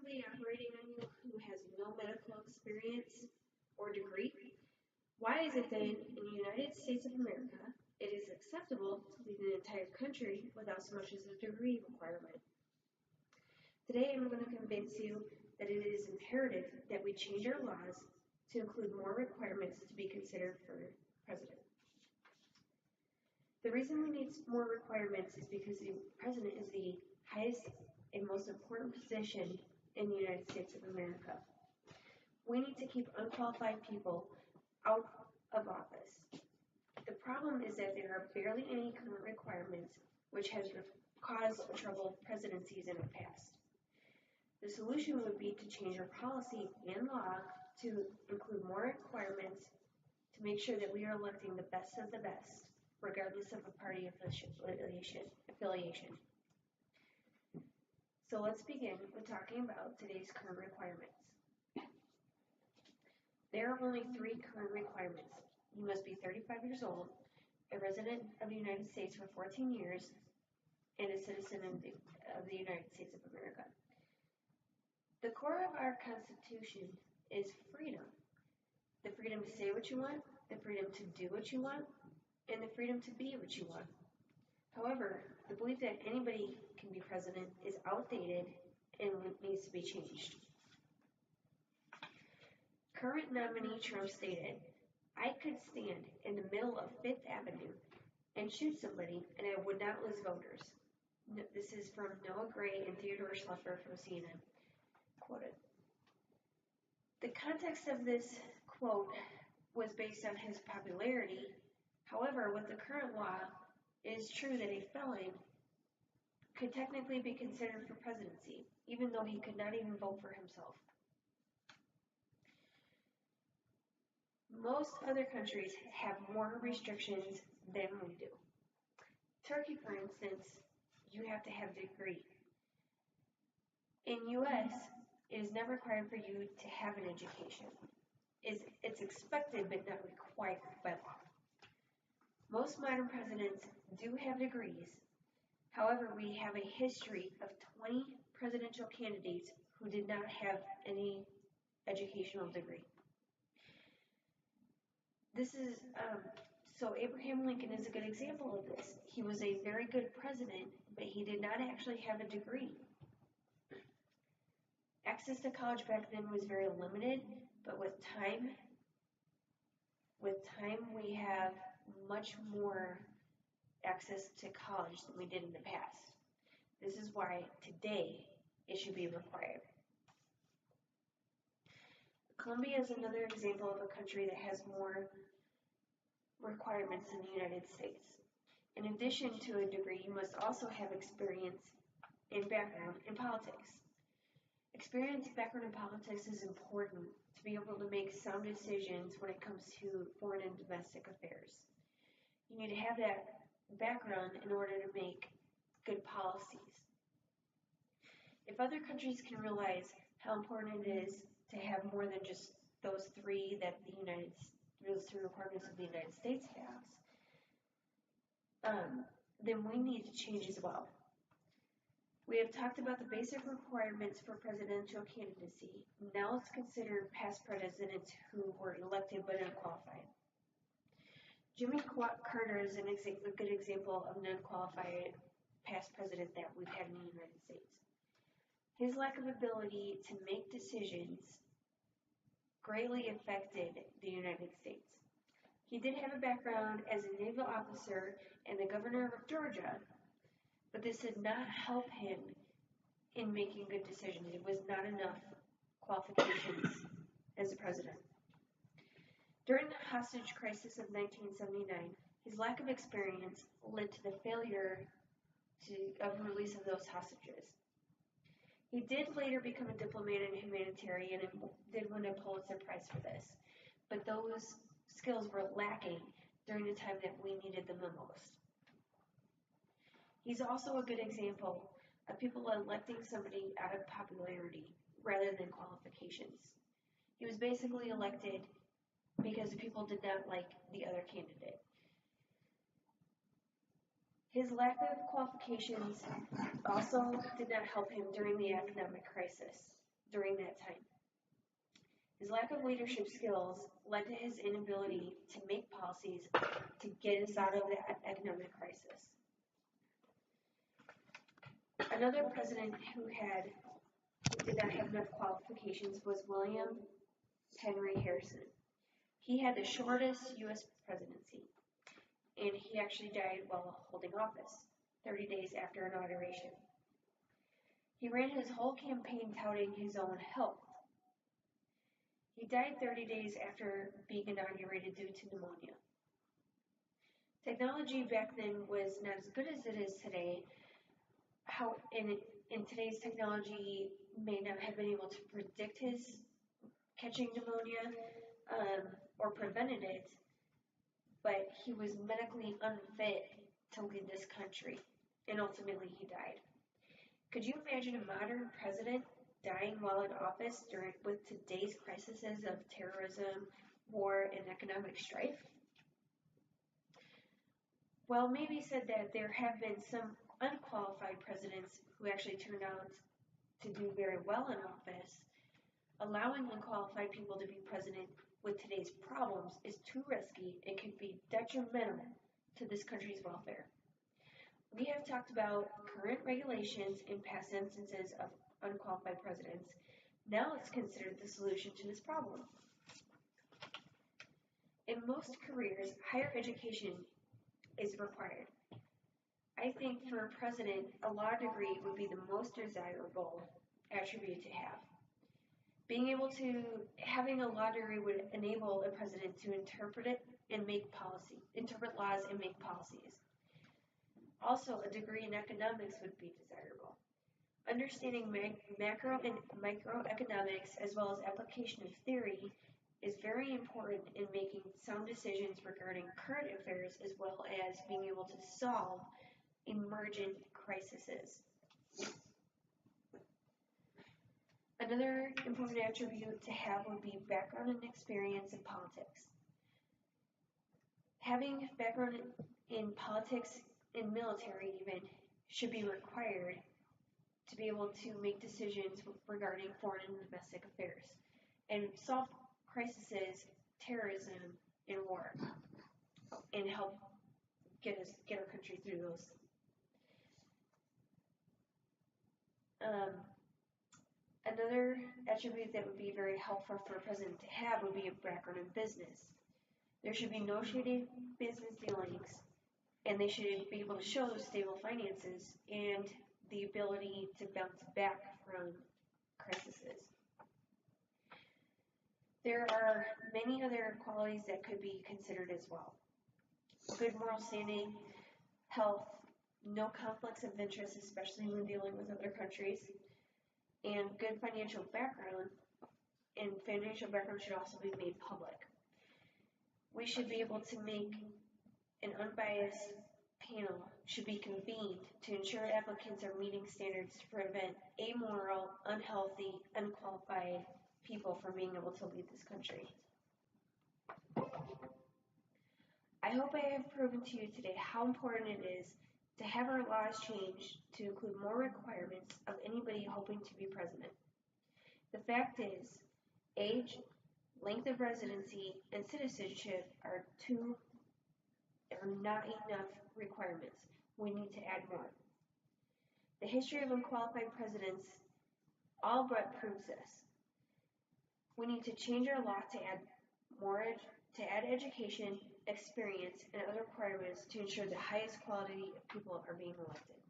somebody operating on you who has no medical experience or degree? Why is it that in the United States of America, it is acceptable to lead an entire country without so much as a degree requirement? Today, I'm going to convince you that it is imperative that we change our laws to include more requirements to be considered for president. The reason we need more requirements is because the president is the highest and most important position in the United States of America. We need to keep unqualified people out of office. The problem is that there are barely any current requirements, which has caused troubled presidencies in the past. The solution would be to change our policy and law to include more requirements to make sure that we are electing the best of the best, regardless of a party affiliation. So let's begin with talking about today's current requirements. There are only 3 current requirements. You must be 35 years old, a resident of the United States for 14 years, and a citizen of the United States of America. The core of our Constitution is freedom. The freedom to say what you want, the freedom to do what you want, and the freedom to be what you want. However, the belief that anybody can be president is outdated and needs to be changed. Current nominee Trump stated, "I could stand in the middle of Fifth Avenue and shoot somebody and I would not lose voters." This is from Noah Gray and Theodore Schleffer from CNN. Quoted. The context of this quote was based on his popularity. However, with the current law, it is true that a felon could technically be considered for presidency, even though he could not even vote for himself. Most other countries have more restrictions than we do. Turkey, for instance, you have to have a degree. In U.S., it is not required for you to have an education. It's expected but not required by law. Most modern presidents do have degrees. However, we have a history of 20 presidential candidates who did not have any educational degree. So Abraham Lincoln is a good example of this. He was a very good president, but he did not actually have a degree. Access to college back then was very limited, but with time we have much more access to college than we did in the past. This is why today it should be required. Colombia is another example of a country that has more requirements than the United States. In addition to a degree, you must also have experience and background in politics. Experience background in politics is important to be able to make sound decisions when it comes to foreign and domestic affairs. You need to have that background in order to make good policies. If other countries can realize how important it is to have more than just those 3 that those 3 requirements of the United States has, then we need to change as well. We have talked about the basic requirements for presidential candidacy. Now let's consider past presidents who were elected but unqualified. Jimmy Carter is a good example of an unqualified past president that we've had in the United States. His lack of ability to make decisions greatly affected the United States. He did have a background as a naval officer and the governor of Georgia, but this did not help him in making good decisions. It was not enough qualifications as a president. During the hostage crisis of 1979, his lack of experience led to the failure of release of those hostages. He did later become a diplomat and humanitarian and did win a Pulitzer Prize for this, but those skills were lacking during the time that we needed them the most. He's also a good example of people electing somebody out of popularity rather than qualifications. He was basically elected because the people did not like the other candidate. His lack of qualifications also did not help him during the economic crisis. during that time. His lack of leadership skills led to his inability to make policies to get us out of the economic crisis. Another president who did not have enough qualifications was William Henry Harrison. He had the shortest U.S. presidency, and he actually died while holding office, 30 days after inauguration. He ran his whole campaign touting his own health. He died 30 days after being inaugurated due to pneumonia. Technology back then was not as good as it is today. How in today's technology may not have been able to predict his catching pneumonia or prevented it, but he was medically unfit to lead this country, and ultimately he died. Could you imagine a modern president dying while in office with today's crises of terrorism, war, and economic strife? Well, maybe said that there have been some unqualified presidents who actually turned out to do very well in office. Allowing unqualified people to be president with today's problems is too risky and could be detrimental to this country's welfare. We have talked about current regulations and past instances of unqualified presidents. Now let's consider the solution to this problem. In most careers, higher education is required. I think for a president, a law degree would be the most desirable attribute to have. Having a law degree would enable a president to interpret laws and make policies. Also, a degree in economics would be desirable. Understanding macro and microeconomics as well as application of theory is very important in making sound decisions regarding current affairs as well as being able to solve emergent crises. Another important attribute to have would be background and experience in politics. Having background in politics and military even should be required to be able to make decisions regarding foreign and domestic affairs and solve crises, terrorism, and war, and help get our country through those. Another attribute that would be very helpful for a president to have would be a background in business. There should be no shady business dealings, and they should be able to show stable finances and the ability to bounce back from crises. There are many other qualities that could be considered as well. Good moral standing, health, no conflicts of interest, especially when dealing with other countries, and good financial background, and financial background should also be made public. We should be able to make an unbiased panel should be convened to ensure applicants are meeting standards to prevent amoral, unhealthy, unqualified people from being able to lead this country. I hope I have proven to you today how important it is to have our laws changed to include more requirements of anybody hoping to be president. The fact is, age, length of residency, and citizenship are not enough requirements. We need to add more. The history of unqualified presidents all but proves this. We need to change our law to add education, experience, and other requirements to ensure the highest quality of people are being elected.